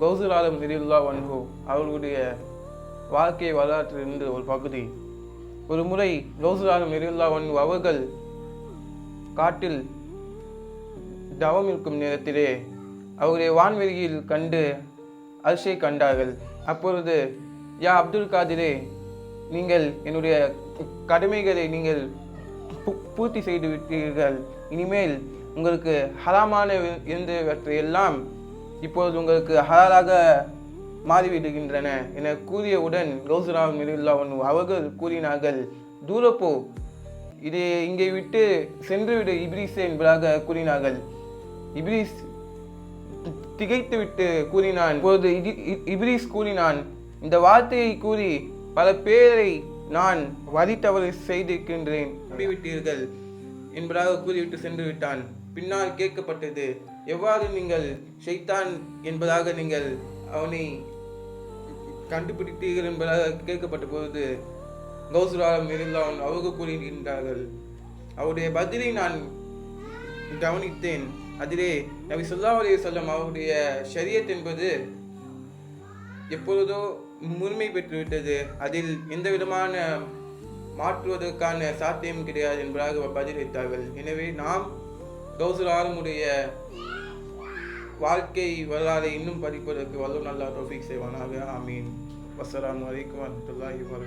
கௌசுல் ஆலம் ரலியல்லாஹு அன்ஹு அவர்களுடைய வாழ்க்கை வரலாற்றிலிருந்து ஒரு பகுதி. ஒரு முறை கௌசுல் ஆலம் ரலியல்லாஹு அன்ஹு அவர்கள் காட்டில் தவம் இருக்கும் நேரத்திலே அவருடைய வான்வெளியில் கண்டு அரிசியை கண்டார்கள். அப்பொழுது, யா அப்துல் காதிரே, நீங்கள் என்னுடைய கடமைகளை நீங்கள் பூர்த்தி செய்து விட்டீர்கள். இனிமேல் உங்களுக்கு ஹராமான இருந்தவற்றை எல்லாம் இப்பொழுது உங்களுக்கு ஹலாலாக மாறிவிடுகின்றன என கூறியவுடன் கௌசுல் ஆலம் ரலியல்லாஹு அன்ஹு அவர்கள் கூறினார்கள், தூரப்போ, இதை இங்கே விட்டு சென்றுவிடு இப்ரீஸ் என்பதாக கூறினார்கள். இப்ரீஸ் திகைத்துவிட்டு கூறினான். இப்பொழுது இப்ரீஸ் கூறினான், இந்த வார்த்தையை கூறி பல பேரை நான் வழி தவறு செய்திருக்கின்றேன், நம்பிவிட்டீர்கள் என்பதாக கூறிவிட்டு சென்று விட்டான். பின்னால் கேட்கப்பட்டது, எவ்வாறு நீங்கள் ஷைத்தான் என்பதாக நீங்கள் அவனை கண்டுபிடித்தீர்கள் என்பதாக கேட்கப்பட்ட பொழுது கௌசுல் ஆலம் ரலியல்லாஹு அன்ஹு அவர்கள் கூறுகின்றார்கள், அவருடைய பதிலை நான் கவனித்தேன். அதிலே நபி ஸல்லல்லாஹு அலைஹி வஸல்லம் அவருடைய ஷரியத் என்பது எப்பொழுதோ முழுமை பெற்றுவிட்டது, அதில் எந்த விதமான மாற்றுவதற்கான சாத்தியம் கிடையாது என்பதாக பதிலளித்தார்கள். எனவே நாம் கௌசுல் ஆலமுடைய வாழ்க்கை வரலாறை இன்னும் படிப்பதற்கு வல்லோன் அல்லாஹ் தௌஃபீக் செய்வானாக. ஆமீன். வஸ்ஸலாமு அலைக்கும் வரஹ்மத்துல்லாஹி வபரகாத்துஹு.